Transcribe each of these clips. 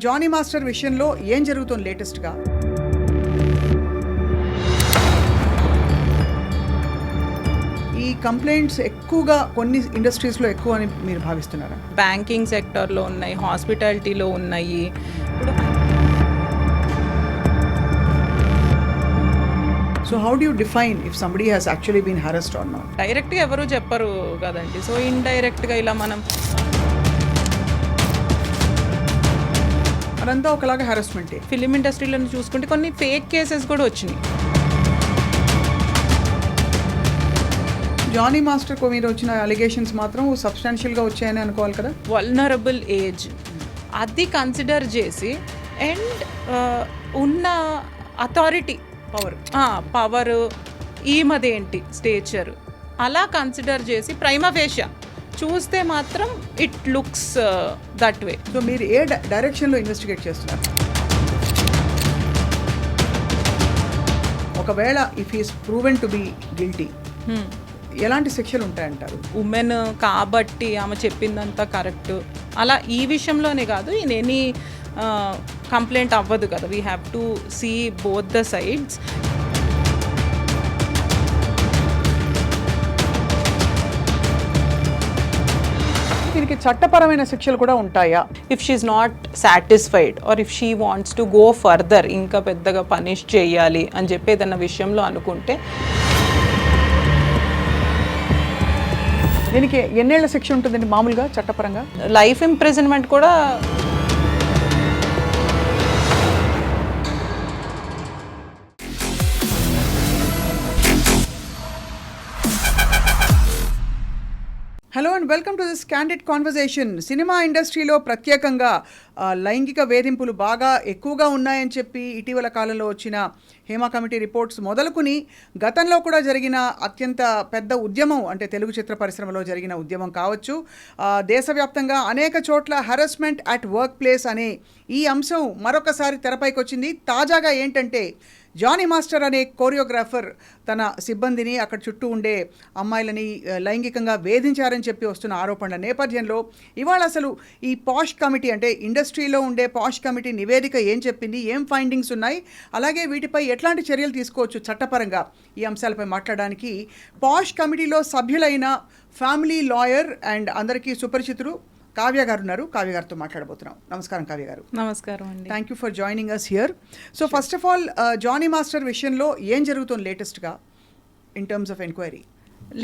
Johnny master విషయంలో ఏం జరుగుతుంది లేటెస్ట్గా? ఈ కంప్లైంట్స్ ఎక్కువగా కొన్ని ఇండస్ట్రీస్లో ఎక్కువ అని మీరు భావిస్తున్నారా? బ్యాంకింగ్ సెక్టర్లో ఉన్నాయి, హాస్పిటాలిటీలో ఉన్నాయి. ఇప్పుడు so how do you define if somebody has actually been harassed or not? డైరెక్ట్గా ఎవరు చెప్పరు కదండి. సో ఇండైరెక్ట్గా ఇలా మనం అదంతా ఒకలాగా హరాస్మెంటే. ఫిలిం ఇండస్ట్రీలో చూసుకుంటే కొన్ని ఫేక్ కేసెస్ కూడా వచ్చినాయి. జానీ మాస్టర్ మీద వచ్చిన అలిగేషన్స్ మాత్రం సబ్స్టాన్షియల్గా వచ్చాయని అనుకోవాలి కదా. వల్నరబుల్ ఏజ్ అది కన్సిడర్ చేసి అండ్ ఉన్న అథారిటీ పవర్ ఈమదేంటి స్టేచర్ అలా కన్సిడర్ చేసి ప్రైమా ఫేషియా చూస్తే మాత్రం it looks that way. So మీరు ఏ డైరెక్షన్లో ఇన్వెస్టిగేట్ చేస్తున్నారు? ఒకవేళ if is proven to be guilty ఎలాంటి శిక్షలు ఉంటాయంటారు? ఉమెన్ కాబట్టి ఆమె చెప్పిందంతా కరెక్ట్ అలా ఈ విషయంలోనే కాదు, ఇన్ ఎనీ కంప్లైంట్ అవ్వదు కదా. We have to see both the sides. దీనికి చట్టపరమైన శిక్షలు కూడా ఉంటాయా? If she not satisfied or if she wants to go further, ఇంకా పెద్దగా పనిష్ చేయాలి అని చెప్పి ఏదన్నా విషయంలో అనుకుంటే దీనికి ఎన్నేళ్ల శిక్ష ఉంటుందండి మామూలుగా చట్టపరంగా? లైఫ్ ఇంప్రిజన్మెంట్ కూడా. Hello and welcome to this candid conversation. Cinema ఇండస్ట్రీలో ప్రత్యేకంగా లైంగిక వేధింపులు బాగా ఎక్కువగా ఉన్నాయని చెప్పి ఇటీవల కాలంలో వచ్చిన హేమా కమిటీ రిపోర్ట్స్ మొదలుకుని గతంలో కూడా జరిగిన అత్యంత పెద్ద ఉద్యమం, అంటే తెలుగు చిత్ర పరిశ్రమలో జరిగిన ఉద్యమం కావచ్చు, దేశవ్యాప్తంగా అనేక చోట్ల హరాస్మెంట్ అట్ వర్క్ ప్లేస్ అనే ఈ అంశం మరొకసారి తెరపైకి వచ్చింది. తాజాగా ఏంటంటే జానీ మాస్టర్ అనే కోరియోగ్రాఫర్ తన సిబ్బందిని, అక్కడ చుట్టూ ఉండే అమ్మాయిలని లైంగికంగా వేధించారని చెప్పి వస్తున్న ఆరోపణల నేపథ్యంలో ఇవాళ అసలు ఈ పాష్ కమిటీ, అంటే ఇండస్ట్రీలో ఉండే పాష్ కమిటీ నివేదిక ఏం చెప్పింది, ఏం ఫైండింగ్స్ ఉన్నాయి, అలాగే వీటిపై ఎట్లాంటి చర్యలు తీసుకోవచ్చు చట్టపరంగా, ఈ అంశాలపై మాట్లాడడానికి పాష్ కమిటీలో సభ్యులైన ఫ్యామిలీ లాయర్ అండ్ అందరికీ సుపరిచితులు కావ్య గారు ఉన్నారు. కావ్య గారితో మాట్లాడబోతున్నాం. నమస్కారం కావ్య గారు. నమస్కారం అండి. Thank you for joining us here. So first of all Jani master విషయంలో ఏం జరుగుతుంది లేటెస్ట్గా ఇన్ టర్మ్స్ ఆఫ్ ఎంక్వైరీ?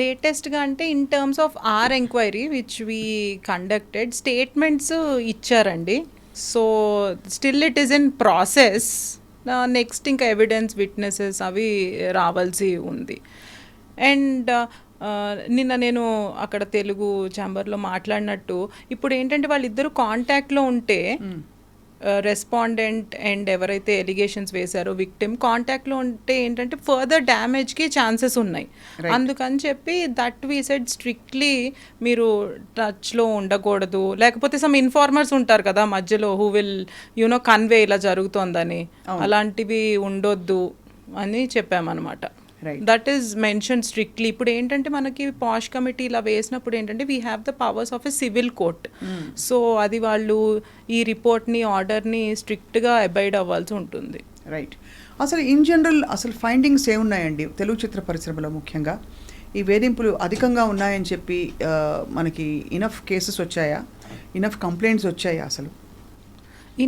లేటెస్ట్గా అంటే in terms of our enquiry which we conducted, statements ఇచ్చారండి. So still it is in process. Next ఇంకా evidence, witnesses అవి రావాల్సి ఉంది. అండ్ నిన్న నేను అక్కడ తెలుగు ఛాంబర్లో మాట్లాడినట్టు, ఇప్పుడు ఏంటంటే వాళ్ళిద్దరూ కాంటాక్ట్లో ఉంటే రెస్పాండెంట్ అండ్ ఎవరైతే ఎలిగేషన్స్ వేశారో విక్టిమ్ కాంటాక్ట్లో ఉంటే ఏంటంటే ఫర్దర్ డ్యామేజ్కి ఛాన్సెస్ ఉన్నాయి. అందుకని చెప్పి దట్ వీ సెడ్ స్ట్రిక్ట్లీ మీరు టచ్లో ఉండకూడదు, లేకపోతే సమ్ ఇన్ఫార్మర్స్ ఉంటారు కదా మధ్యలో హూ విల్ యూనో కన్వే ఇలా జరుగుతోందని, అలాంటివి ఉండొద్దు అని చెప్పామన్నమాట. That is mention strictly. ఇప్పుడు ఏంటంటే మనకి పాష్ కమిటీ ఇలా వేసినప్పుడు ఏంటంటే we have the powers of a civil court. So అది వాళ్ళు ఈ రిపోర్ట్ని, ఆర్డర్ని స్ట్రిక్ట్గా అబైడ్ అవ్వాల్సి ఉంటుంది. రైట్. అసలు ఇన్ జనరల్ అసలు ఫైండింగ్స్ ఏమున్నాయండి తెలుగు చిత్ర పరిశ్రమలో? ముఖ్యంగా ఈ వేధింపులు అధికంగా ఉన్నాయని చెప్పి మనకి ఇనఫ్ కేసెస్ వచ్చాయా, ఇనఫ్ కంప్లైంట్స్ వచ్చాయా? అసలు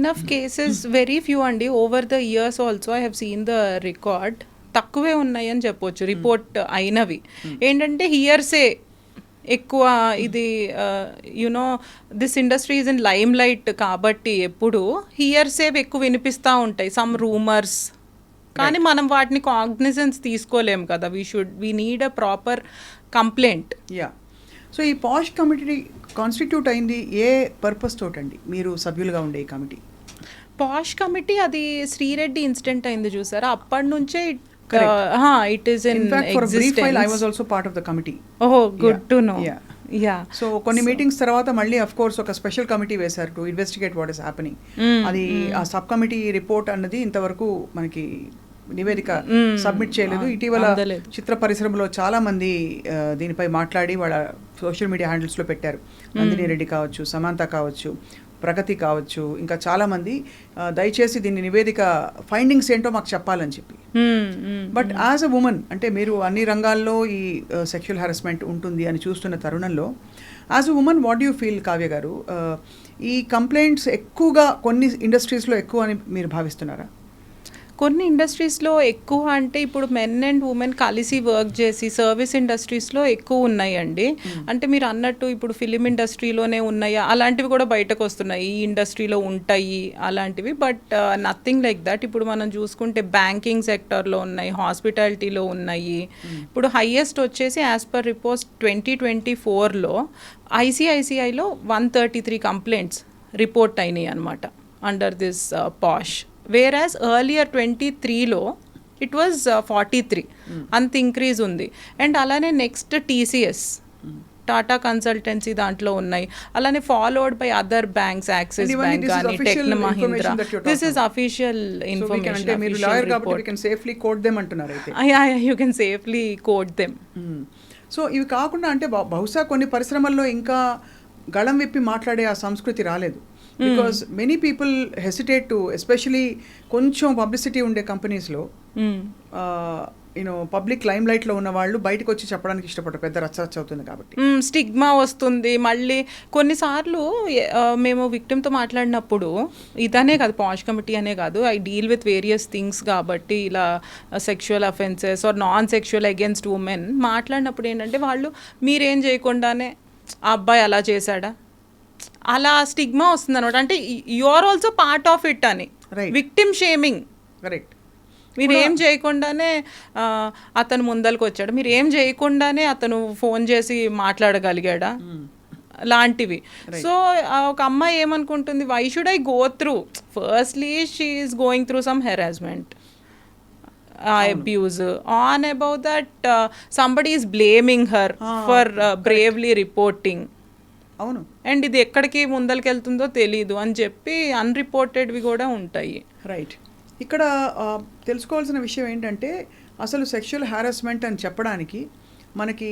ఇనఫ్ కేసెస్ వెరీ ఫ్యూ అండి. Over the years also I have seen the record, తక్కువే ఉన్నాయి అని చెప్పొచ్చు రిపోర్ట్ అయినవి. ఏంటంటే హియర్సే ఎక్కువ. ఇది you know this industry is in lime light కాబట్టి ఎప్పుడు హియర్సే ఎక్కువ వినిపిస్తూ ఉంటాయి, సమ్ రూమర్స్. కానీ మనం వాటిని కాగ్నిజెన్స్ తీసుకోలేము కదా. We need a proper complaint. Yeah. So ఈ పాష్ కమిటీ కాన్స్టిట్యూట్ అయింది ఏ పర్పస్ తోటండి? మీరు సభ్యులుగా ఉండే ఈ కమిటీ? పాష్ కమిటీ అది శ్రీరెడ్డి ఇన్సిడెంట్ అయింది చూసారా, అప్పటి నుంచే it is in fact, for existence. a brief while I was also part of the committee. Oh, good to know. Yeah. So కొన్ని మీటింగ్స్ తర్వాత మళ్ళీ అఫ్ కోర్స్ ఒక స్పెషల్ కమిటీ వేశారు to investigate what is happening. అది ఆ sub committee report అన్నది ఇంతవరకు మనకి నివేదిక సబ్మిట్ చేయలేదు. ఇటీవల చిత్ర పరిశ్రమలో చాలా మంది దీనిపై మాట్లాడి వాళ్ళ సోషల్ మీడియా హ్యాండిల్స్లో పెట్టారు. నందిని రెడ్డి కావచ్చు, సమంత కావచ్చు, ప్రగతి కావచ్చు, ఇంకా చాలామంది దయచేసి దీన్ని నివేదిక ఫైండింగ్స్ ఏంటో మాకు చెప్పాలని చెప్పి. బట్ యాజ్ అ ఉమెన్, అంటే మీరు అన్ని రంగాల్లో ఈ సెక్షువల్ హెరాస్మెంట్ ఉంటుంది అని చూస్తున్న తరుణంలో, as a women what you feel, Kavya గారు? ఈ కంప్లైంట్స్ ఎక్కువగా కొన్ని ఇండస్ట్రీస్లో ఎక్కువ అని మీరు భావిస్తున్నారా? కొన్ని ఇండస్ట్రీస్లో ఎక్కువ అంటే ఇప్పుడు మెన్ అండ్ ఉమెన్ కలిసి వర్క్ చేసి సర్వీస్ ఇండస్ట్రీస్లో ఎక్కువ ఉన్నాయండి. అంటే మీరు అన్నట్టు ఇప్పుడు ఫిలిం ఇండస్ట్రీలోనే ఉన్నాయా, అలాంటివి కూడా బయటకు వస్తున్నాయి, ఈ ఇండస్ట్రీలో ఉంటాయి అలాంటివి. But nothing like that. ఇప్పుడు మనం చూసుకుంటే బ్యాంకింగ్ సెక్టర్లో ఉన్నాయి, హాస్పిటాలిటీలో ఉన్నాయి. ఇప్పుడు హైయెస్ట్ వచ్చేసి యాజ్ పర్ రిపోర్ట్స్ 2024లో ఐసిఐసిఐలో 133 కంప్లైంట్స్ రిపోర్ట్ అయినాయి అనమాట under this POSH. Whereas earlier 23లో ఇట్ వాజ్ 43. అంత ఇంక్రీజ్ ఉంది. అండ్ అలానే నెక్స్ట్ టీసీఎస్, టాటా కన్సల్టెన్సీ దాంట్లో ఉన్నాయి. అలానే followed by other banks, Axis Bank కానీ, tech Mahindra. This is official information. You can safely quote them. So ఇవి కాకుండా అంటే బహుశా కొన్ని పరిశ్రమల్లో ఇంకా గళం విప్పి మాట్లాడే ఆ సంస్కృతి రాలేదు. Because many people hesitate to, especially కొంచెం పబ్లిసిటీ ఉండే కంపెనీస్లో పబ్లిక్ లైమ్ లైట్లో ఉన్న వాళ్ళు బయటకు వచ్చి చెప్పడానికి ఇష్టపడరు, పెద్ద రచ్చ అవుతుంది కాబట్టి. స్టిగ్మా వస్తుంది. మళ్ళీ కొన్నిసార్లు మేము విక్టిమ్తో మాట్లాడినప్పుడు, ఇదనే కాదు, పాష్ కమిటీ అనే కాదు, I deal with various things కాబట్టి, ఇలా sexual offences or non sexual against women మాట్లాడినప్పుడు ఏంటంటే వాళ్ళు మీరేం చేయకుండానే ఆ అబ్బాయి అలా చేశాడా, అలా స్టిగ్మా వస్తుంది అనమాట. అంటే you are also part of it అని, విక్టిమ్ షేమింగ్. కరెక్ట్. మీరు ఏం చేయకుండానే అతను ముందరకు వచ్చాడు, మీరు ఏం చేయకుండానే అతను ఫోన్ చేసి మాట్లాడగలిగాడా లాంటివి. సో ఒక అమ్మాయి ఏమనుకుంటుంది, why should I go through, firstly she is going through some harassment, abuse, on about that somebody is blaming her for bravely reporting. అవును. అండ్ ఇది ఎక్కడికి ముందరికి వెళ్తుందో తెలీదు అని చెప్పి అన్రిపోర్టెడ్వి కూడా ఉంటాయి. రైట్. ఇక్కడ తెలుసుకోవాల్సిన విషయం ఏంటంటే, అసలు సెక్షువల్ హారాస్మెంట్ అని చెప్పడానికి మనకి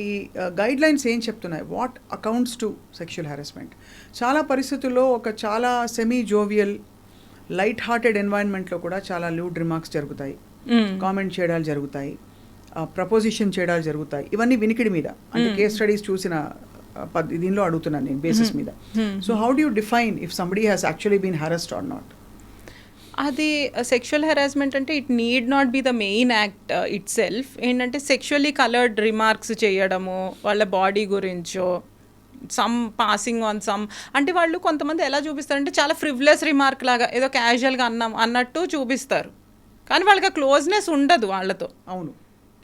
గైడ్ లైన్స్ ఏం చెప్తున్నాయి, what accounts to sexual harassment. చాలా పరిస్థితుల్లో ఒక చాలా సెమీ జోవియల్ లైట్ హార్టెడ్ ఎన్వైరన్మెంట్లో కూడా చాలా లూడ్ రిమార్క్స్ జరుగుతాయి, కామెంట్ చేయడాలు జరుగుతాయి, ప్రపోజిషన్ చేయడాలు జరుగుతాయి. ఇవన్నీ వినికిడి మీద, అంటే కేస్ స్టడీస్ చూసిన దీనిలో అడుగుతున్నాను నేను బేసిస్ మీద. So how do you define if somebody has actually been harassed or not? అది సెక్షువల్ హెరాస్మెంట్ అంటే it need not be the main act itself. ఏంటంటే సెక్షువల్లీ కలర్డ్ రిమార్క్స్ చేయడము వాళ్ళ బాడీ గురించో, సమ్ పాసింగ్ ఆన్ సమ్, అంటే వాళ్ళు కొంతమంది ఎలా చూపిస్తారంటే చాలా ఫ్రివ్లెస్ రిమార్క్ లాగా ఏదో క్యాజువల్గా అన్నట్టు చూపిస్తారు, కానీ వాళ్ళకి ఆ క్లోజ్నెస్ ఉండదు వాళ్ళతో. అవును.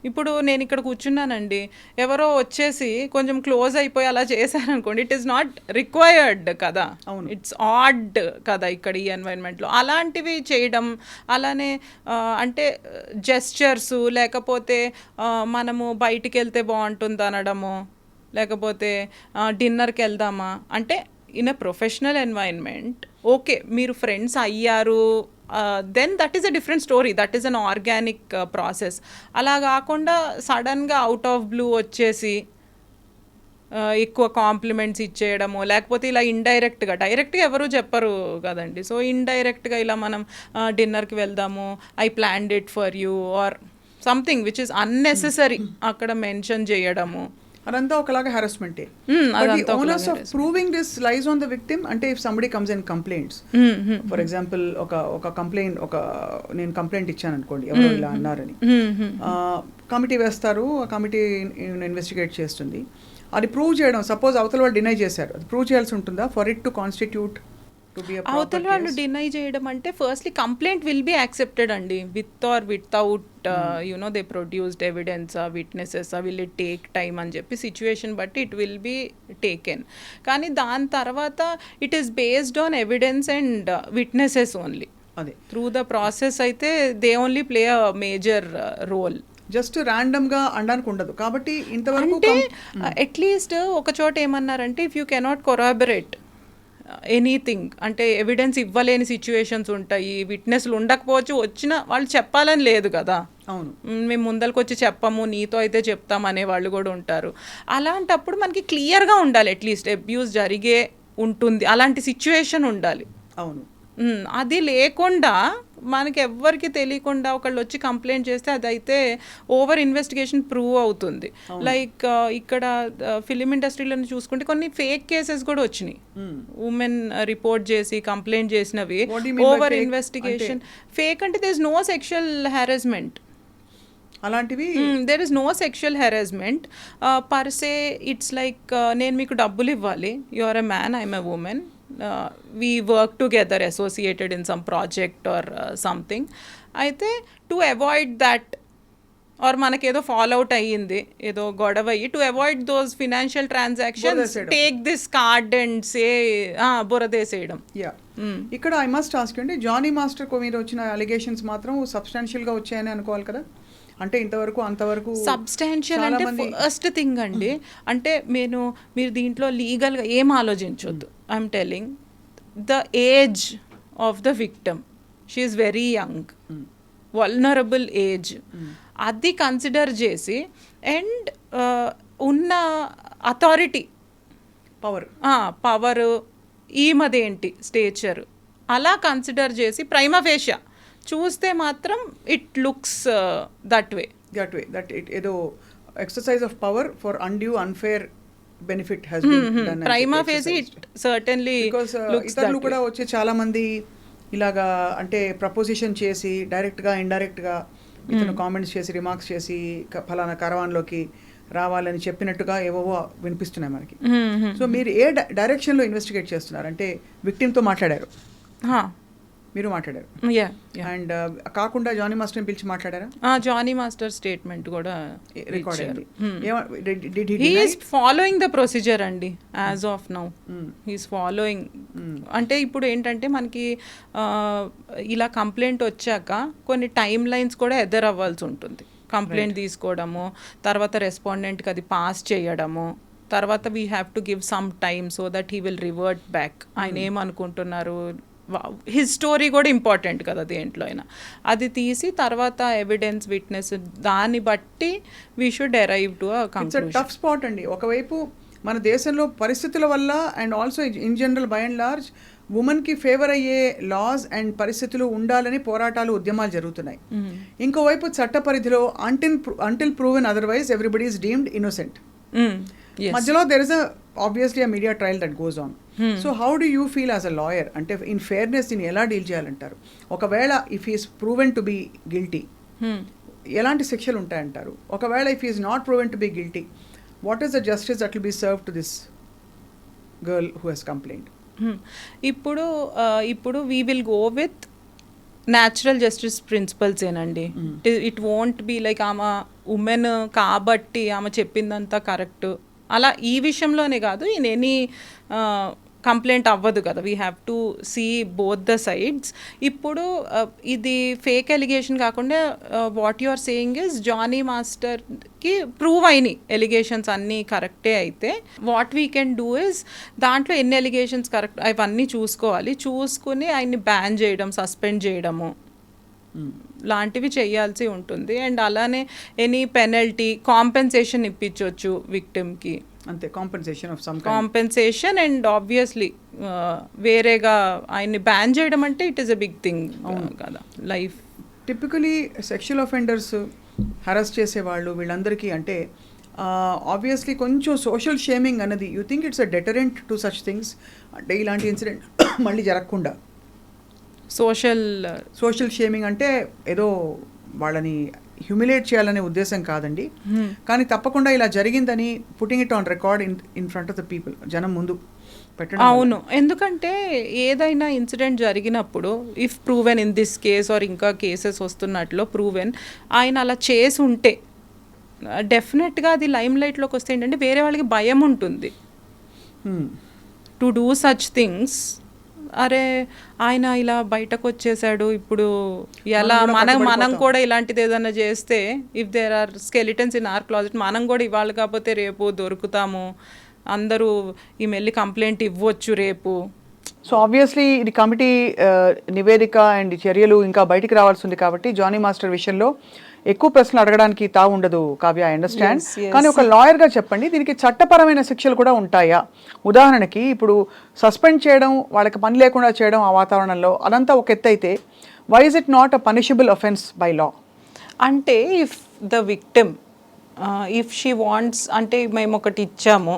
ఇప్పుడు నేను ఇక్కడ కూర్చున్నానండి, ఎవరో వచ్చేసి కొంచెం క్లోజ్ అయిపోయి అలా చేశారనుకోండి, ఇట్ ఈస్ నాట్ రిక్వైర్డ్ కదా, ఇట్స్ ఆడ్ కదా ఇక్కడ ఈ ఎన్వైరన్మెంట్లో. అలాంటివి చేయడం, అలానే అంటే జెస్చర్స్, లేకపోతే మనము బయటికి వెళ్తే బాగుంటుంది అనడము, లేకపోతే డిన్నర్కి వెళ్దామా అంటే in a professional environment okay, మీరు ఫ్రెండ్స్ అయ్యారు, then that is a different story, that is an organic process. అలా కాకుండా సడన్గా అవుట్ ఆఫ్ బ్లూ వచ్చేసి ఎక్కువ కాంప్లిమెంట్స్ ఇచ్చేయడము, లేకపోతే ఇలా ఇండైరెక్ట్గా, డైరెక్ట్గా ఎవరు చెప్పరు కదండి, సో ఇండైరెక్ట్గా ఇలా మనం డిన్నర్కి వెళ్దాము, I planned it for you or something which is unnecessary అక్కడ మెన్షన్ చేయడము, అదంతా ఒకలాగా హెరాస్మెంటే. Onus of proving this lies on the victim. అంటే if somebody comes and complaints, for example నేను కంప్లైంట్ ఇచ్చాను అనుకోండి, ఎవరో ఇలా అన్నారని, కమిటీ వేస్తారు, ఆ కమిటీ ఇన్వెస్టిగేట్ చేస్తుంది, అది ప్రూవ్ చేయడం, సపోజ్ అవతల వాళ్ళు డినై చేశారు, అది ప్రూవ్ చేయాల్సి ఉంటుందా ఫర్ ఇట్ టు కాన్స్టిట్యూట్? అవతల వాళ్ళు డినై చేయడం అంటే firstly complaint will be accepted అండి, with or without they produced evidence, witnesses, will it take time అని చెప్పి సిచ్యువేషన్ బట్టి ఇట్ విల్ బి టేకెన్. కానీ దాని తర్వాత it is based on evidence and witnesses only. అదే త్రూ ద ప్రాసెస్ అయితే they only play a major role. Just ర్యాండమ్గా అనడానికి ఉండదు కాబట్టి ఇంతవరకు. అంటే అట్లీస్ట్ ఒక చోట ఏమన్నారంటే, if you cannot corroborate anything, అంటే ఎవిడెన్స్ ఇవ్వలేని సిచ్యువేషన్స్ ఉంటాయి, విట్నెస్లు ఉండకపోవచ్చు, వచ్చిన వాళ్ళు చెప్పాలని లేదు కదా, అవును, మేము ముందరికి వచ్చి చెప్పము, నీతో అయితే చెప్తాం అనే వాళ్ళు కూడా ఉంటారు. అలాంటప్పుడు మనకి క్లియర్గా ఉండాలి, అట్లీస్ట్ అబ్యూస్ జరిగే ఉంటుంది, అలాంటి సిచ్యువేషన్ ఉండాలి. అవును. అది లేకుండా మనకి ఎవ్వరికి తెలియకుండా ఒకళ్ళు వచ్చి కంప్లైంట్ చేస్తే అదైతే ఓవర్ ఇన్వెస్టిగేషన్ ప్రూవ్ అవుతుంది. లైక్ ఇక్కడ ఫిలిం ఇండస్ట్రీలో చూసుకుంటే కొన్ని ఫేక్ కేసెస్ కూడా వచ్చినాయి. ఉమెన్ రిపోర్ట్ చేసి కంప్లైంట్ చేసినవి ఓవర్ ఇన్వెస్టిగేషన్. ఫేక్ అంటే there is no sexual harassment. అలాంటివి there is no sexual harassment per se. It's like నేను మీకు డబ్బులు ఇవ్వాలి, you are a man, I'm a women, we work together associated in some project or something. అయితే to avoid that or మనకేదో fallout అయ్యింది, ఏదో గొడవ అయ్యి, to avoid those financial transactions take this card and say బురదేసేయడం. Yeah, ఇక్కడ I must ask అండి, Jani master మీద వచ్చిన అలిగేషన్స్ మాత్రం సబ్స్టాన్షియల్గా వచ్చాయని అనుకోవాలి కదా? అంటే ఇంతవరకు అంతవరకు సబ్స్టాన్షియల్ అంటే ఫస్ట్ థింగ్ అండి. అంటే మీరు దీంట్లో లీగల్గా ఏం ఆలోచించొద్దు. I'm telling the age of the victim, she is very young, vulnerable age, అది కన్సిడర్ చేసి అండ్ ఉన్న అథారిటీ పవర్ ఈమదేంటి స్టేచర్ అలా కన్సిడర్ చేసి ప్రైమా ఫేషియా చూస్తే మాత్రం it looks that way that it ఏదో exercise of power for undue unfair benefit has been done. Prima facie it certainly looks that way. కూడా వచ్చే చాలా మంది ఇలాగా అంటే ప్రపోజిషన్ చేసి డైరెక్ట్గా ఇండైరెక్ట్గా ఇతను కామెంట్స్ చేసి రిమార్క్స్ చేసి ఫలానా కరవాన్లోకి రావాలని చెప్పినట్టుగా ఏవో వినిపిస్తున్నాయి మనకి. సో మీరు ఏ డైరెక్షన్లో ఇన్వెస్టిగేట్ చేస్తున్నారు? అంటే విక్టిమ్తో మాట్లాడారు, మీరు మాట్లాడారు, అండ్ కాకుండా జానీ మాస్టర్ని పిలిచి మాట్లాడారా? జానీ మాస్టర్ స్టేట్మెంట్ కూడా రికార్డ్ అయింది. He is following the procedure అండి as of now. He's following. అంటే ఇప్పుడు ఏంటంటే మనకి ఇలా కంప్లైంట్ వచ్చాక కొన్ని టైమ్ లైన్స్ కూడా ఎదురవ్వాల్సి ఉంటుంది. కంప్లైంట్ తీసుకోవడము, తర్వాత రెస్పాండెంట్కి అది పాస్ చేయడము, తర్వాత we have to give some time so that he will revert back. ఆయన ఏమనుకుంటున్నారు, హిస్ స్టోరీ కూడా ఇంపార్టెంట్ కదా దేంట్లో అయినా. అది తీసి తర్వాత ఎవిడెన్స్, విట్నెస్, దాన్ని బట్టి we should arrive to a conclusion. Tough spot అండి. ఒకవైపు మన దేశంలో పరిస్థితుల వల్ల and also in general by and large ఉమెన్కి ఫేవర్ అయ్యే లాస్ అండ్ పరిస్థితులు ఉండాలని పోరాటాలు, ఉద్యమాలు జరుగుతున్నాయి. ఇంకోవైపు చట్ట పరిధిలో until proven otherwise everybody is deemed innocent. మధ్యలో there is obviously a media trial that goes on. So how do you feel as a lawyer? అంటే ఇన్ ఫేర్నెస్ దీన్ని ఎలా డీల్ చేయాలంటారు? ఒకవేళ if is proven to be guilty ఎలాంటి శిక్షలు ఉంటాయంటారు? ఒకవేళ if is not proven to be guilty, what is the justice that will be serve to this girl who has complaint? ఇప్పుడు we will go with natural justice principles ఏనండి. It won't be like ఆమె women కాబట్టి ఆమె చెప్పిందంతా correct అలా. ఈ విషయంలోనే కాదు, ఇన్ ఎనీ కంప్లైంట్ అవ్వదు కదా. We have to see both the sides. ఇప్పుడు ఇది ఫేక్ ఎలిగేషన్ కాకుండా what you are saying is Jani మాస్టర్కి ప్రూవ్ అయినాయి ఎలిగేషన్స్ అన్నీ కరెక్టే అయితే what we can do is దాంట్లో ఎన్ని ఎలిగేషన్స్ కరెక్ట్ అవన్నీ చూసుకోవాలి. చూసుకుని ఆయన్ని బ్యాన్ చేయడం, సస్పెండ్ చేయడము లాంటివి చేయాల్సి ఉంటుంది. అండ్ అలానే ఎనీ పెనల్టీ, కాంపెన్సేషన్ ఇప్పించవచ్చు విక్టిమ్కి. అంతే, compensation of some compensation. And obviously వేరేగా ఆయన్ని బ్యాన్ చేయడం అంటే it is a big thing కదా life. Typically sexual offenders harass చేసేవాళ్ళు వీళ్ళందరికీ అంటే ఆబ్వియస్లీ కొంచెం సోషల్ షేమింగ్ అన్నది, you think it's a deterrent to such things? అంటే ఇలాంటి ఇన్సిడెంట్ మళ్ళీ జరగకుండా సోషల్ షేమింగ్ అంటే ఏదో వాళ్ళని హ్యూమిలేట్ చేయాలనే ఉద్దేశం కాదండి, కానీ తప్పకుండా ఇలా జరిగిందని putting it on record in front of the people, జనం ముందు పెట్టడం. అవును, ఎందుకంటే ఏదైనా ఇన్సిడెంట్ జరిగినప్పుడు if proven in this case or ఇంకా కేసెస్ వస్తున్నట్లు ప్రూవెన్ ఆయన అలా చేసి ఉంటే డెఫినెట్గా అది లైమ్ లైట్లోకి వస్తే ఏంటంటే వేరే వాళ్ళకి భయం ఉంటుంది టు డూ సచ్ థింగ్స్. అరే ఆయన ఇలా బయటకు వచ్చేసాడు, ఇప్పుడు ఎలా మనం కూడా ఇలాంటిది ఏదైనా చేస్తే if there are skeletons in our closet మనం కూడా ఇవాళ కాకపోతే రేపు దొరుకుతాము, అందరూ ఈ మెల్లి కంప్లైంట్ ఇవ్వచ్చు రేపు. సో ఆబ్వియస్లీ ఇది కమిటీ నివేదిక అండ్ చర్యలు ఇంకా బయటికి రావాల్సి ఉంది కాబట్టి జానీ మాస్టర్ విషయంలో ఎక్కువ ప్రశ్నలు అడగడానికి తావు ఉండదు Kavya, I understand. Yes, yes. కానీ ఒక లాయర్గా చెప్పండి, దీనికి చట్టపరమైన శిక్షలు కూడా ఉంటాయా? ఉదాహరణకి ఇప్పుడు సస్పెండ్ చేయడం, వాళ్ళకి పని లేకుండా చేయడం ఆ వాతావరణంలో, అదంతా ఒక ఎత్తు అయితే why is it not a punishable offence by law? అంటే if the victim if she wants, అంటే మేము ఒకటి ఇచ్చాము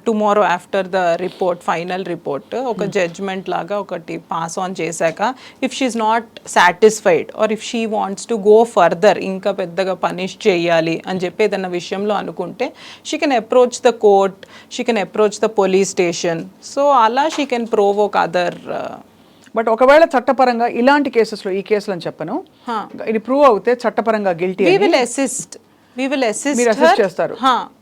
tomorrow after the report, final report ఒక జడ్జ్మెంట్ లాగా ఒకటి పాస్ ఆన్ చేశాక, if she not satisfied or if she wants to go further, ఇంకా పెద్దగా పనిష్ చేయాలి అని చెప్పి ఏదన్నా విషయంలో అనుకుంటే, she can approach the court, she can approach the police station. So అలా she can Provogue other. But ఒకవేళ చట్టపరంగా ఇలాంటి కేసెస్లో, ఈ కేసులు అని చెప్పను, ఇది ప్రూవ్ అవుతే చట్టపరంగా గిల్టీ, we will assist మీరు her. అసిస్ట్ చేస్తారు.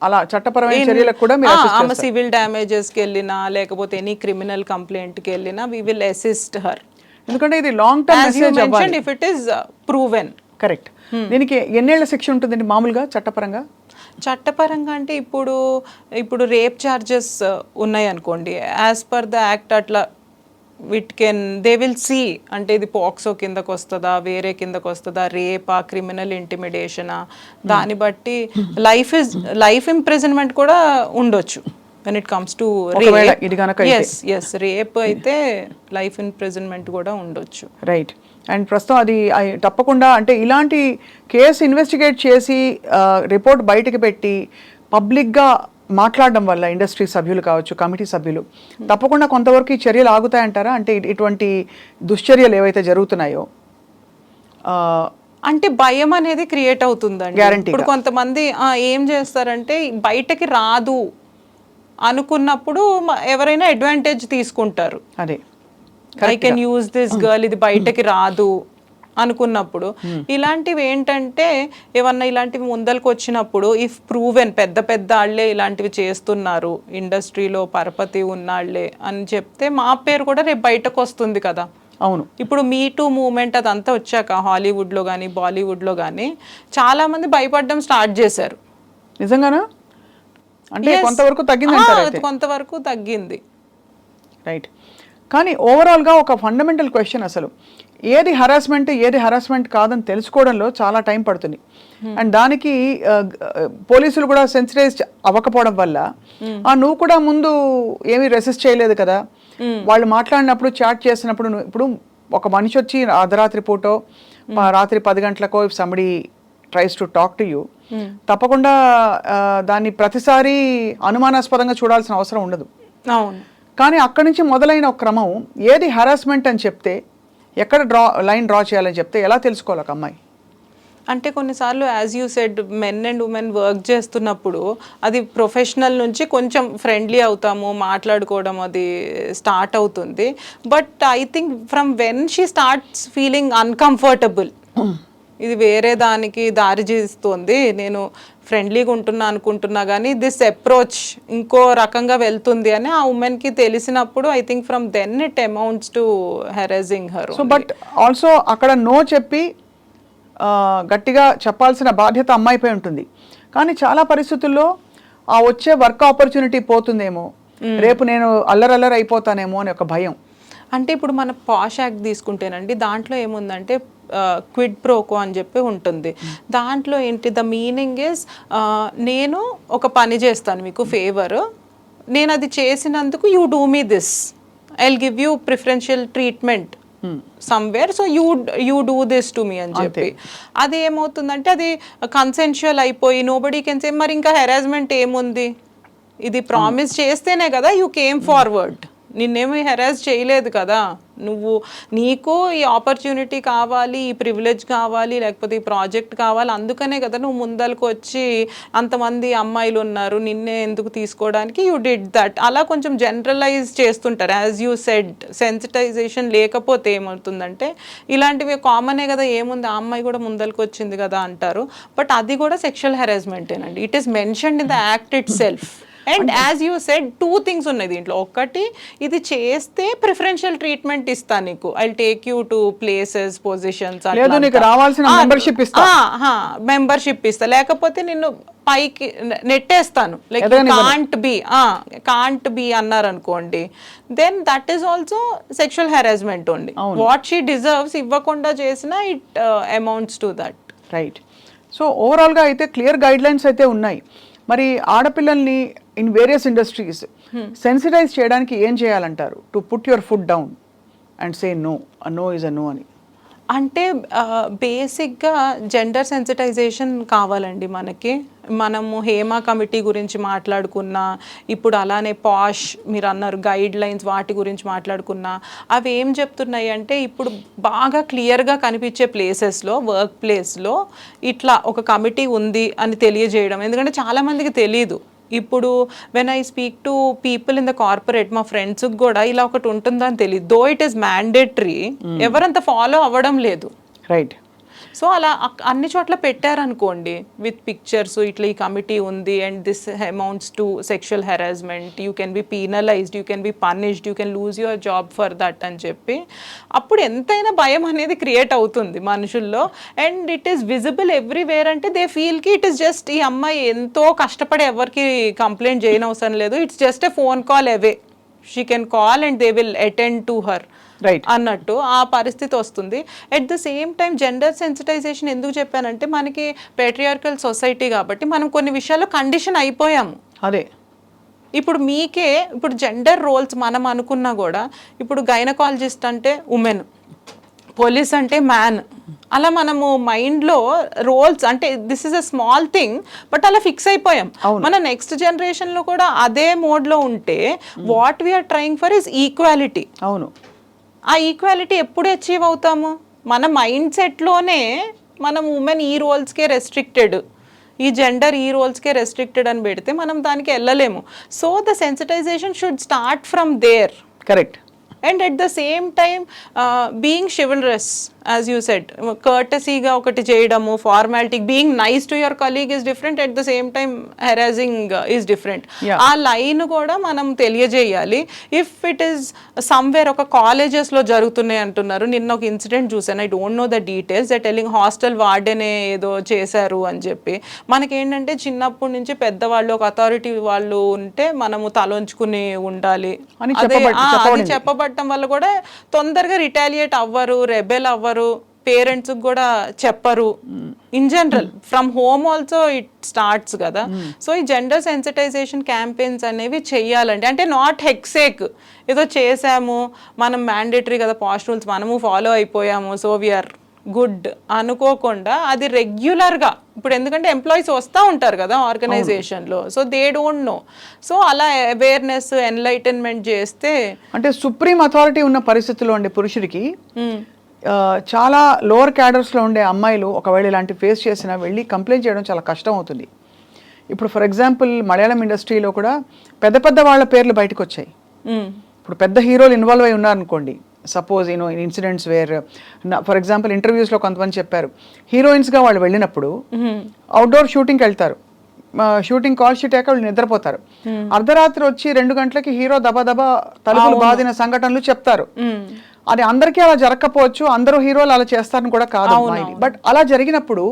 అలా చట్టపరమైన చర్యలకు కూడా మీరు assist ఆమె చేస్తారు. సివిల్ డ్యామేజెస్కి వెళ్ళినా లేకపోతే ఎనీ క్రిమినల్ కంప్లైంట్కి వెళ్ళినా we will assist her ఎందుకంటే ఇది long term as you message mentioned అవ్వాలి. if it is proven. Correct. దీనికి ఎన్నేళ్ల శిక్ష ఉంటుందండి మామూలుగా చట్టపరంగా? చట్టపరంగా అంటే ఇప్పుడు రేప్ ఛార్జెస్ ఉన్నాయి అనుకోండి, యాజ్ పర్ ద యాక్ట్ అట్లా దే విల్ సీ, అంటే ఇది పాక్సో కిందకు వస్తుందా, వేరే కిందకు వస్తుందా, రేపా, క్రిమినల్ ఇంటిమిడేషనా, దాన్ని బట్టి లైఫ్ ఇంప్రిజన్మెంట్ కూడా ఉండొచ్చు వెన్ ఇట్ కమ్స్ టు ఒకవేళ ఇది గనక అయితే. ఎస్ రేప్ అయితే లైఫ్ ఇంప్రిజన్మెంట్ కూడా ఉండొచ్చు. రైట్. అండ్ ప్రస్తుతం అది తప్పకుండా, అంటే ఇలాంటి కేసు ఇన్వెస్టిగేట్ చేసి రిపోర్ట్ బయటకు పెట్టి పబ్లిక్గా మాట్లాడడం వల్ల ఇండస్ట్రీ సభ్యులు కావచ్చు, కమిటీ సభ్యులు, తప్పకుండా కొంతవరకు ఈ చర్యలు ఆగుతాయంటారా? అంటే ఇటువంటి దుశ్చర్యలు ఏవైతే జరుగుతున్నాయో అంటే భయం అనేది క్రియేట్ అవుతుందండి. Guarantee ఇప్పుడు కొంతమంది ఏం చేస్తారంటే బయటకి రాదు అనుకున్నప్పుడు ఎవరైనా అడ్వాంటేజ్ తీసుకుంటారు. అదే I can use this girl, ఇది బయటకి రాదు అనుకున్నప్పుడు ఇలాంటివి ఏంటంటే ఏమన్నా ఇలాంటివి ముందలకు వచ్చినప్పుడు ఇఫ్ ప్రూవెన్ పెద్ద వాళ్ళే ఇలాంటివి చేస్తున్నారు, ఇండస్ట్రీలో పరపతి ఉన్నాళ్లే అని చెప్తే మా పేరు కూడా రేపు బయటకు వస్తుంది కదా. అవును. ఇప్పుడు మీ టూ మూమెంట్ అదంతా వచ్చాక హాలీవుడ్లో కానీ బాలీవుడ్లో కానీ చాలామంది భయపడడం స్టార్ట్ చేశారు. నిజంగానా? అంటే కొంతవరకు తగ్గింది, కొంతవరకు తగ్గింది. రైట్. కానీ ఓవరాల్గా ఒక ఫండమెంటల్ క్వశ్చన్, అసలు ఏది హరాస్మెంట్ కాదని తెలుసుకోవడంలో చాలా టైం పడుతుంది. అండ్ దానికి పోలీసులు కూడా సెన్సిటైజ్ అవ్వకపోవడం వల్ల నువ్వు కూడా ముందు ఏమీ రెసిస్ట్ చేయలేదు కదా, వాళ్ళు మాట్లాడినప్పుడు చాట్ చేసినప్పుడు ఇప్పుడు ఒక మనిషి వచ్చి అర్ధరాత్రి పూటో రాత్రి 10 గంటలకో if somebody tries to talk to you, తప్పకుండా దాన్ని ప్రతిసారి అనుమానాస్పదంగా చూడాల్సిన అవసరం ఉండదు. అవును. కానీ అక్కడి నుంచి మొదలైన ఒక క్రమం, ఏది హరాస్మెంట్ అని చెప్తే, ఎక్కడ లైన్ డ్రా చేయాలని చెప్తే ఎలా తెలుసుకోవాలి ఒక అమ్మాయి? అంటే కొన్నిసార్లు as you said men and women work చేస్తున్నప్పుడు అది ప్రొఫెషనల్ నుంచి కొంచెం ఫ్రెండ్లీ అవుతాము, మాట్లాడుకోవడం అది స్టార్ట్ అవుతుంది. But I think from when she starts feeling uncomfortable, ఇది వేరే దానికి దారి చేస్తుంది, నేను ఫ్రెండ్లీగా ఉంటున్నా అనుకుంటున్నా కానీ దిస్ అప్రోచ్ ఇంకో రకంగా వెళ్తుంది అని ఆ ఉమెన్కి తెలిసినప్పుడు I think from then it amounts to harassing her. So but also అక్కడ నో చెప్పి గట్టిగా చెప్పాల్సిన బాధ్యత అమ్మాయిపై ఉంటుంది. కానీ చాలా పరిస్థితుల్లో ఆ వచ్చే వర్క్ ఆపర్చునిటీ పోతుందేమో, రేపు నేను అల్లరల్లరి అయిపోతానేమో అని ఒక భయం. అంటే ఇప్పుడు మన పాష్ యాక్ట్ తీసుకుంటేనండి, దాంట్లో ఏముందంటే క్విడ్ ప్రోకో అని చెప్పి ఉంటుంది. దాంట్లో ఏంటి, ద మీనింగ్ ఇస్ నేను ఒక పని చేస్తాను మీకు ఫేవర్, నేను అది చేసినందుకు you do me this, I will give you preferential treatment somewhere, so you do this to me అని చెప్పి. అది ఏమవుతుందంటే అది కన్సెన్షువల్ అయిపోయి నోబడీ కెన్ సే మరి ఇంకా హెరాస్మెంట్ ఏముంది, ఇది ప్రామిస్ చేస్తేనే కదా యూ కేమ్ ఫార్వర్డ్, నిన్నేమి హెరాస్ చేయలేదు కదా, నీకు ఈ ఆపర్చునిటీ కావాలి, ఈ ప్రివిలేజ్ కావాలి, లేకపోతే ఈ ప్రాజెక్ట్ కావాలి, అందుకనే కదా నువ్వు ముందరకు వచ్చి అంతమంది అమ్మాయిలు ఉన్నారు నిన్నే ఎందుకు తీసుకోవడానికి యూ డిడ్ దట్. అలా కొంచెం జనరలైజ్ చేస్తుంటారు. యాజ్ యూ సెడ్ సెన్సిటైజేషన్ లేకపోతే ఏమవుతుందంటే ఇలాంటివి కామనే కదా, ఏముంది ఆ అమ్మాయి కూడా ముందరకు వచ్చింది కదా అంటారు. బట్ అది కూడా సెక్షువల్ హెరాస్మెంటేనండి. It is mentioned in the act itself. And as you said 2 things ఉన్నాయి దీంట్లో. ఒకటి, ఇది చేస్తే ప్రిఫరెన్షియల్ ట్రీట్మెంట్ ఇస్తా నీకు, I take you to places, positions, membership ఇస్తా, లేకపోతే నిన్ను పైకి నెట్టేస్తాను, లైక్ కాంట్ బి అన్నారు అనుకోండి, then that is also sexual harassment only. What she deserves ఇవ్వకుండా చేసినా it amounts to that. Right. So ఓవరాల్గా అయితే క్లియర్ గైడ్ లైన్స్ అయితే ఉన్నాయి. మరి ఆడపిల్లల్ని ఇన్ వేరియస్ ఇండస్ట్రీస్ సెన్సిటైజ్ చేయడానికి ఏం చేయాలంటారు? To put your foot down and say no, no is a no అని. అంటే బేసిక్గా జెండర్ సెన్సిటైజేషన్ కావాలండి మనకి. మనము హేమా కమిటీ గురించి మాట్లాడుకున్నా, ఇప్పుడు అలానే పాష్ మీరు అన్నారు గైడ్ లైన్స్ వాటి గురించి మాట్లాడుకున్నా, అవి ఏం చెప్తున్నాయి అంటే ఇప్పుడు బాగా క్లియర్గా కనిపించే ప్లేసెస్లో, వర్క్ ప్లేస్లో ఇట్లా ఒక కమిటీ ఉంది అని తెలియజేయడం. ఎందుకంటే చాలామందికి తెలీదు. ఇప్పుడు when I speak to people in the corporate, మా ఫ్రెండ్స్కి కూడా ఇలా ఒకటి ఉంటుందని తెలియదు. దో ఇట్ ఈస్ మ్యాండేటరీ, ఎవరంత ఫాలో అవ్వడం లేదు. రైట్. సో అలా అన్ని చోట్ల పెట్టారనుకోండి విత్ పిక్చర్స్, ఇట్లా ఈ కమిటీ ఉంది and this amounts to sexual harassment, you can be penalised, you can be punished, you can lose your job for that అని చెప్పి అప్పుడు ఎంతైనా భయం అనేది క్రియేట్ అవుతుంది మనుషుల్లో. And it is visible everywhere. అంటే దే ఫీల్కి ఇట్ ఈస్ జస్ట్ ఈ అమ్మాయి ఎంతో కష్టపడి ఎవరికి కంప్లైంట్ చేయనవసరం లేదు, it's just a phone call away, she can call and they will attend to her అన్నట్టు ఆ పరిస్థితి వస్తుంది. At the same time gender sensitisation ఎందుకు చెప్పానంటే మనకి పేట్రియార్కల్ సొసైటీ కాబట్టి మనం కొన్ని విషయాల్లో కండిషన్ అయిపోయాము. అదే ఇప్పుడు మీకే ఇప్పుడు జెండర్ రోల్స్ మనం అనుకున్నా కూడా ఇప్పుడు గైనకాలజిస్ట్ అంటే ఉమెన్, పోలీస్ అంటే మ్యాన్, అలా మనము మైండ్లో రోల్స్ అంటే this is a small thing but అలా ఫిక్స్ అయిపోయాం. మన నెక్స్ట్ జనరేషన్లో కూడా అదే మోడ్లో ఉంటే what we're trying for is equality. అవును. ఆ ఈక్వాలిటీ ఎప్పుడు అచీవ్ అవుతాము? మన మైండ్ సెట్లోనే మనం ఉమెన్ ఈ రోల్స్కే రెస్ట్రిక్టెడ్, ఈ జెండర్ ఈ రోల్స్కే రెస్ట్రిక్టెడ్ అని పెడితే మనం దానికి వెళ్ళలేము. So the sensitization should start from there. Correct. And at the same time being chivalrous, as you said, కర్టసీగా ఒకటి చేయడము, formality, being nice to your colleague is different, at the same time harassing is different. ఆ line కూడా మనం తెలియజేయాలి. If it is somewhere ఒక కాలేజెస్లో జరుగుతున్నాయి అంటున్నారు. నిన్న ఒక ఇన్సిడెంట్ చూసాను, I don't know the details, that telling hostel వార్డెనే ఏదో చేశారు అని చెప్పి. మనకేంటంటే చిన్నప్పటి నుంచి పెద్దవాళ్ళు ఒక అథారిటీ వాళ్ళు ఉంటే మనము తలొంచుకుని ఉండాలి అని చెప్పబడటం వల్ల కూడా తొందరగా రిటాలియేట్ అవ్వరు, రెబెల్ అవ్వరు, పేరెంట్స్ కూడా చెప్పరు. In general from home also it starts కదా. సో ఈ జెండర్ సెన్సిటైజేషన్ క్యాంపెయిన్స్ అనేవి చెయ్యాలండి. అంటే నాట్ హెక్సేక్ ఏదో చేసాము మనం మ్యాండేటరీ కదా పాస్ట్ రూల్స్ మనము ఫాలో అయిపోయాము సో వీఆర్ గుడ్ అనుకోకుండా అది రెగ్యులర్గా, ఇప్పుడు ఎందుకంటే ఎంప్లాయీస్ వస్తూ ఉంటారు కదా ఆర్గనైజేషన్లో, so they don't know. So అలా అవేర్నెస్ ఎన్లైటన్మెంట్ చేస్తే, అంటే సుప్రీం అథారిటీ ఉన్న పరిస్థితుల్లో అండి పురుషుడికి చాలా లోవర్ క్యాడర్స్లో ఉండే అమ్మాయిలు ఒకవేళ ఇలాంటి ఫేస్ చేసినా వెళ్ళి కంప్లైంట్ చేయడం చాలా కష్టం అవుతుంది. ఇప్పుడు ఫర్ ఎగ్జాంపుల్ మలయాళం ఇండస్ట్రీలో కూడా పెద్ద పెద్ద వాళ్ళ పేర్లు బయటకు వచ్చాయి. ఇప్పుడు పెద్ద హీరోలు ఇన్వాల్వ్ అయి ఉన్నారనుకోండి, suppose in incidents where for example ఇంటర్వ్యూస్లో కొంతమంది చెప్పారు హీరోయిన్స్గా వాళ్ళు వెళ్ళినప్పుడు అవుట్డోర్ షూటింగ్కి వెళ్తారు, షూటింగ్ కాల్ షీట్ అయ్యాక వాళ్ళు నిద్రపోతారు, అర్ధరాత్రి వచ్చి 2 గంటలకి హీరో దబా తలుపులు బాదిన సంఘటనలు చెప్తారు. అది అందరికీ అలా జరగకపోవచ్చు, అందరూ హీరోలు అలా చేస్తారని కూడా కాదు, బట్ అలా జరిగినప్పుడు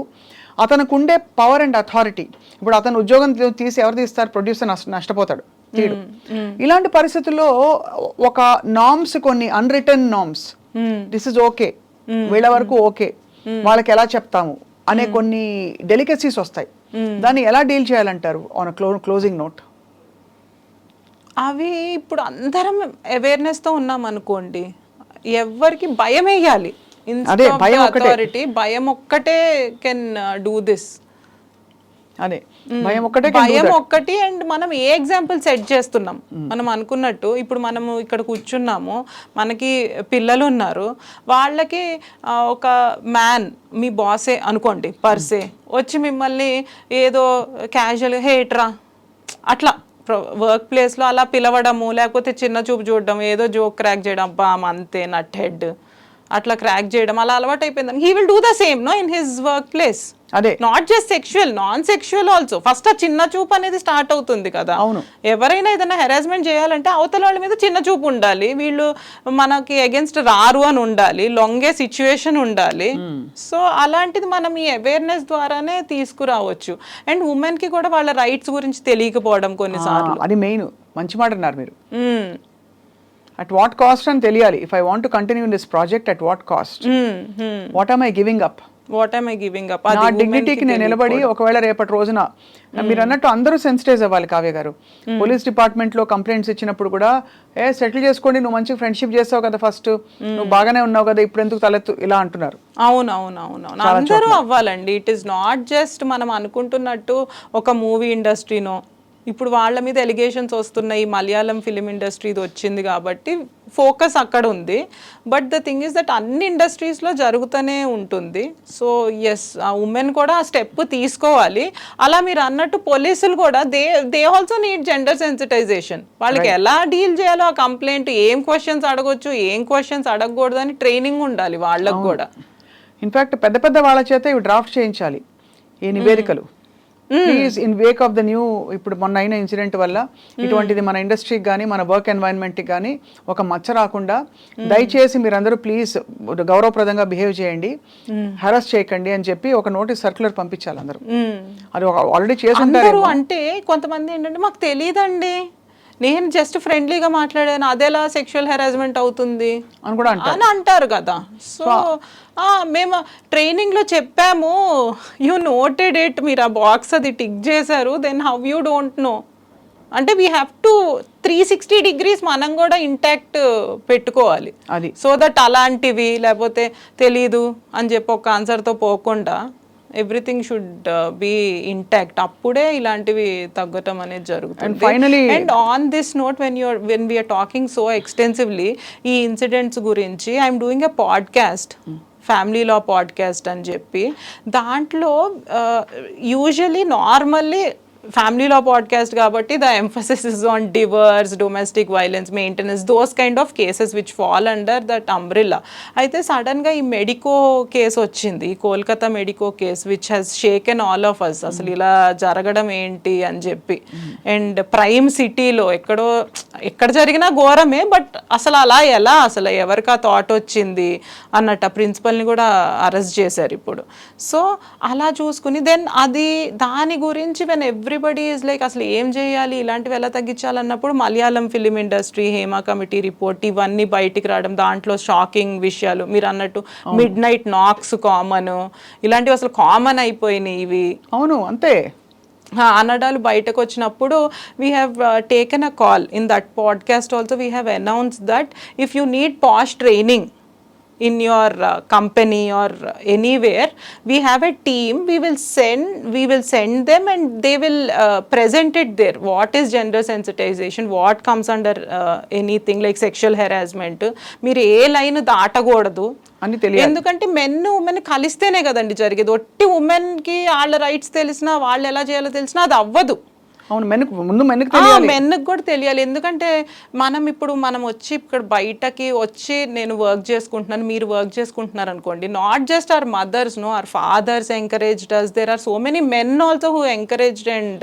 అతనికి ఉండే పవర్ అండ్ అథారిటీ, ఇప్పుడు అతను ఉద్యోగం తీసి ఎవరు తీస్తారు? ప్రొడ్యూసర్ నష్టపోతాడు, తీడు. ఇలాంటి పరిస్థితుల్లో ఒక నామ్స్, కొన్ని unwritten norms, this is okay, వీళ్ళ వరకు ఓకే, వాళ్ళకి ఎలా చెప్తాము అనే కొన్ని డెలికేసీస్ వస్తాయి. దాన్ని ఎలా డీల్ చేయాలంటారు ఆన్ క్లోజింగ్ నోట్? అవి ఇప్పుడు అందరం అవేర్నెస్తో ఉన్నాం అనుకోండి, ఎవరికి భయం వేయాలి. అథారిటీ భయం ఒక్కటే కెన్ డూ దిస్. అదే భయం ఒక్కటి. అండ్ మనం ఏ ఎగ్జాంపుల్ సెట్ చేస్తున్నాం? మనం అనుకున్నట్టు ఇప్పుడు మనము ఇక్కడ కూర్చున్నాము, మనకి పిల్లలు ఉన్నారు, వాళ్ళకి ఒక మ్యాన్ మీ బాసే అనుకోండి పర్సే వచ్చి మిమ్మల్ని ఏదో క్యాజువల్ హేట్రా అట్లా వర్క్ ప్లేస్లో అలా పిలవడము, లేకపోతే చిన్న చూపు చూడడం, ఏదో జోక్ క్రాక్ చేయడం, అబ్బా అంతే నట్ హెడ్ అట్లా క్రాక్ చేయడం అలా అలవాటు అయిపోయింది. He will do the same no in his workplace. అదే not just sexual, non sexual also. First ఆ చిన్న చూపు అనేది స్టార్ట్ అవుతుంది కదా. అవును. ఎవరైనా ఏదైనా హెరాస్మెంట్ చేయాలంటే అవతల వాళ్ళ మీద చిన్న చూపు ఉండాలి, వీళ్ళు మనకి అగేన్స్ట్ రారు అని ఉండాలి, లొంగే సిచ్యువేషన్ ఉండాలి. సో అలాంటిది మనం ఈ అవేర్నెస్ ద్వారానే తీసుకురావచ్చు. అండ్ ఉమెన్ కి కూడా వాళ్ళ రైట్స్ గురించి తెలియకపోవడం కొన్నిసార్లు, అది మెయిన్. మంచి మాట అన్నారు మీరు. At what cost అని తెలియాలి. If I want to continue in this project, at what cost? What am I giving up? What I'm I giving up? నా డిగ్నిటీకి నేను నిలబడి ఒకవేళ రేపటి రోజున మీరు అన్నట్టు అందరూ సెన్సిటైజ్ అవ్వాలి. కావ్య గారు, పోలీస్ డిపార్ట్మెంట్ లో కంప్లైంట్స్ ఇచ్చినప్పుడు కూడా సెటిల్ చేసుకోండి, నువ్వు మంచి ఫ్రెండ్షిప్ చేస్తావు కదా, ఫస్ట్ నువ్వు బాగానే ఉన్నావు కదా, ఇప్పుడు ఎందుకు తలెత్తు ఇలా అంటున్నారు. అవునవునవును, అందరూ అవ్వాలండి. ఇట్ ఈస్ నాట్ జస్ట్ మనం అనుకుంటున్నట్టు ఒక మూవీ ఇండస్ట్రీనో. ఇప్పుడు వాళ్ళ మీద ఎలిగేషన్స్ వస్తున్నాయి, మలయాళం ఫిలిం ఇండస్ట్రీది వచ్చింది కాబట్టి ఫోకస్ అక్కడ ఉంది. But the thing is that అన్ని ఇండస్ట్రీస్లో జరుగుతూనే ఉంటుంది. సో ఎస్, ఆ ఉమెన్ కూడా ఆ స్టెప్ తీసుకోవాలి. అలా మీరు అన్నట్టు పోలీసులు కూడా they also need gender sensitisation. వాళ్ళకి ఎలా డీల్ చేయాలో ఆ కంప్లైంట్, ఏం క్వశ్చన్స్ అడగొచ్చు, ఏం క్వశ్చన్స్ అడగకూడదు అని ట్రైనింగ్ ఉండాలి వాళ్ళకు కూడా. ఇన్ఫాక్ట్ పెద్ద పెద్ద వాళ్ళ చేత ఇవి డ్రాఫ్ట్ చేయించాలి ఈ నివేదికలు. Please, in Wake of the new, ఇప్పుడు మొన్న అయిన ఇన్సిడెంట్ వల్ల ఇటువంటిది మన ఇండస్ట్రీకి కానీ మన వర్క్ ఎన్వైరన్మెంట్కి కానీ ఒక మచ్చ రాకుండా దయచేసి మీరందరూ ప్లీజ్ గౌరవప్రదంగా బిహేవ్ చేయండి, హెరాస్ చేయకండి అని చెప్పి ఒక నోటీస్ సర్క్యులర్ పంపించాలి అందరూ. అది ఆల్రెడీ చేస్తుంటారు. అంటే కొంతమంది ఏంటంటే మాకు తెలియదండి, నేను జస్ట్ ఫ్రెండ్లీగా మాట్లాడాను, అదేలా సెక్షువల్ హెరాస్మెంట్ అవుతుంది అని కూడా అంటారు కదా. సో మేము ట్రైనింగ్లో చెప్పాము, యూ నోటెడ్ ఇట్, మీరు ఆ బాక్స్ అది టిక్ చేశారు, then how you don't know అంటే వీ హ్యావ్ టు 360 degrees మనం కూడా ఇంటాక్ట్ పెట్టుకోవాలి. అది సో దట్ అలాంటివి లేకపోతే తెలీదు అని చెప్పి ఒక ఆన్సర్తో పోకుండా ఎవ్రీథింగ్ షుడ్ బి ఇంటాక్ట్. అప్పుడే ఇలాంటివి తగ్గటం అనేది జరుగుతుంది. And on this note, when we're talking so extensively ఈ ఇన్సిడెంట్స్ గురించి, I'm doing a podcast, family law podcast అని చెప్పి. దాంట్లో usually normally family law podcast కాబట్టి the emphasis is on divorce, domestic violence, maintenance, those kind of cases which fall under that umbrella. అయితే సడన్గా ఈ medico case వచ్చింది, Kolkata medico case, which has shaken all of us. అసలు ఇలా జరగడం ఏంటి అని చెప్పి. అండ్ ప్రైమ్ సిటీలో ఎక్కడ జరిగినా ఘోరమే, బట్ అసలు అలా ఎలా, అసలు ఎవరికి ఆ థాట్ వచ్చింది అన్నట్టు ఆ ప్రిన్సిపల్ని కూడా అరెస్ట్ చేశారు ఇప్పుడు. సో అలా చూసుకుని దెన్ అది దాని గురించి వెన్ ఎవ్రీబడి ఈజ్ లైక్ అసలు ఏం చేయాలి, ఇలాంటివి ఎలా తగ్గించాలన్నప్పుడు Malayalam film industry, Hema committee report, ఇవన్నీ బయటికి రావడం, దాంట్లో షాకింగ్ విషయాలు. మీరు అన్నట్టు మిడ్ నైట్ నాక్స్ కామన్, ఇలాంటివి అసలు కామన్ అయిపోయినాయి ఇవి. అవును, అంతే అనడాలు బయటకు వచ్చినప్పుడు we have taken a call in that podcast also. We have announce that if you need posh training in your company or anywhere, we have a team, we will send them and they will present it there. What is gender sensitization, what comes under anything like sexual harassment, మీరు ఏ line దాటకూడదు అని తెలియదు. ఎందుకంటే women కలిస్తేనే కదండి జరిగేది. ఒట్టి ఉమెన్కి వాళ్ళ రైట్స్ తెలిసినా, వాళ్ళు ఎలా చేయాలో తెలిసినా అది అవ్వదు. అవును, మెన్కి కూడా తెలియాలి. ఎందుకంటే మనం వచ్చి ఇక్కడ బయటకి వచ్చి నేను వర్క్ చేసుకుంటున్నాను, మీరు వర్క్ చేసుకుంటున్నారు అనుకోండి, not just our mothers, no, our fathers encouraged us, there are so many men also who encouraged and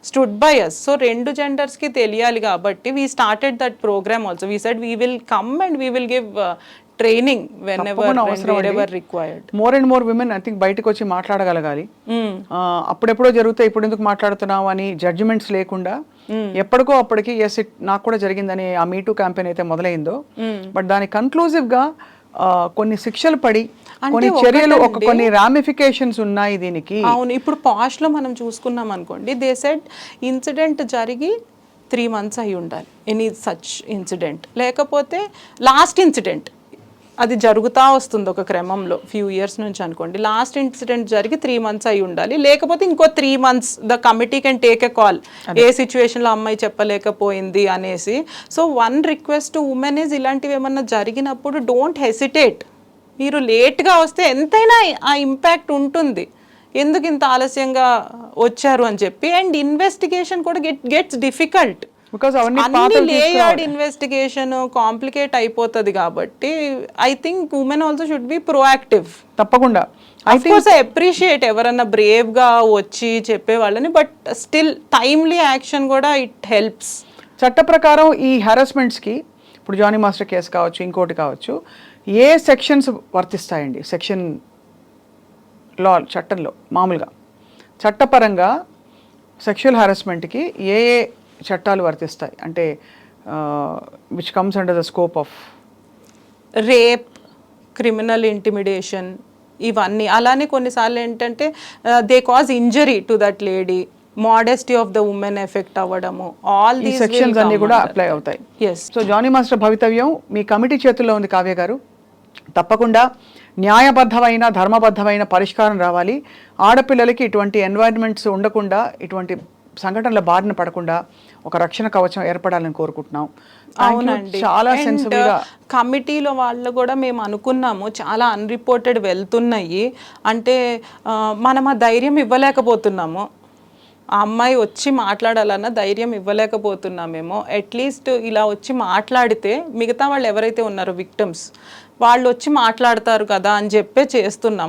stood by us. So రెండు జెండర్స్కి తెలియాలి కాబట్టి we started that program also. We said we will come and we will give training more and more women I think బయటకు వచ్చి మాట్లాడగలగాలి. అప్పుడెప్పుడో జరుగుతాయి, ఇప్పుడు ఎందుకు మాట్లాడుతున్నావు అని జడ్జిమెంట్స్ లేకుండా ఎప్పటికో అప్పటికి ఎస్ ఇట్ నాకు కూడా జరిగిందని ఆ మీటూ క్యాంపెయిన్ అయితే మొదలైందో, బట్ దాని కన్క్లూజివ్ గా కొన్ని శిక్షలు పడి కొన్ని చర్యలు, కొన్ని రామిఫికేషన్స్ ఉన్నాయి దీనికి. అవును, ఇప్పుడు పాస్ట్ లో మనం చూసుకున్నాం అనుకోండి, దే సెడ్ ఇన్సిడెంట్ జరిగి 3 months అయి ఉండాలి, ఎనీ సచ్ ఇన్సిడెంట్, లేకపోతే లాస్ట్ ఇన్సిడెంట్ అది జరుగుతూ వస్తుంది ఒక క్రమంలో ఫ్యూ ఇయర్స్ నుంచి అనుకోండి, లాస్ట్ ఇన్సిడెంట్ జరిగి 3 months అయి ఉండాలి, లేకపోతే ఇంకో 3 months the committee can take a call, ఏ సిచ్యువేషన్లో అమ్మాయి చెప్పలేకపోయింది అనేసి. So one request to women is, ఇలాంటివి ఏమన్నా జరిగినప్పుడు డోంట్ హెసిటేట్. మీరు లేట్గా వస్తే ఎంతైనా ఆ ఇంపాక్ట్ ఉంటుంది, ఎందుకు ఇంత ఆలస్యంగా వచ్చారు అని చెప్పి. అండ్ ఇన్వెస్టిగేషన్ కూడా గెట్స్ డిఫికల్ట్, అన్ని లేయర్డ్ ఇన్వెస్టిగేషన్ కాంప్లికేట్ అయిపోతుంది. కాబట్టి I think women also should be proactive. తప్పకుండా ఐ అప్రిషియేట్ ఎవరన్నా బ్రేవ్ గా వచ్చి చెప్పే వాళ్ళని, బట్ స్టిల్ టైమ్లీ యాక్షన్ కూడా ఇట్ హెల్ప్స్. చట్ట ప్రకారం ఈ హెరాస్మెంట్స్ కి ఇప్పుడు జానీ మాస్టర్ కేసు కావచ్చు, ఇంకోటి కావచ్చు, ఏ సెక్షన్స్ వర్తిస్తాయండి? సెక్షన్ లా, చట్టంలో మామూలుగా చట్టపరంగా సెక్షువల్ హెరాస్మెంట్కి ఏ ఏ చట్టాలు వర్తిస్తాయి అంటే which comes under the scope of? Rape, criminal intimidation, ఇవన్నీ. అలానే కొన్నిసార్లు ఏంటంటే they cause injury to that lady, modesty of the women effect అవ్వడము, ఆల్ ఈ సెక్షన్స్ అన్ని కూడా అప్లై అవుతాయి. ఎస్. సో జానీ మాస్టర్ భవితవ్యం మీ కమిటీ చేతుల్లో ఉంది కావ్య గారు. తప్పకుండా న్యాయబద్ధమైన ధర్మబద్ధమైన పరిష్కారం రావాలి. ఆడపిల్లలకి ఇటువంటి ఎన్వైరన్మెంట్స్ ఉండకుండా, ఇటువంటి సంఘటనల బారిన పడకుండా ఒక రక్షణ కవచం ఏర్పడాలని కోరుకుంటున్నాం. అవునండి. చాలా సెన్సిబుల్గా కమిటీలో వాళ్ళు కూడా మేము అనుకున్నాము, చాలా అన్రిపోర్టెడ్ వెళ్తున్నాయి అంటే మనం ఆ ధైర్యం ఇవ్వలేకపోతున్నాము. ఆ అమ్మాయి వచ్చి మాట్లాడాలన్న ధైర్యం ఇవ్వలేకపోతున్నామేమో. అట్లీస్ట్ ఇలా వచ్చి మాట్లాడితే మిగతా వాళ్ళు ఎవరైతే ఉన్నారో విక్టిమ్స్ వాళ్ళు వచ్చి మాట్లాడతారు కదా అని చెప్పే చేస్తున్నాం.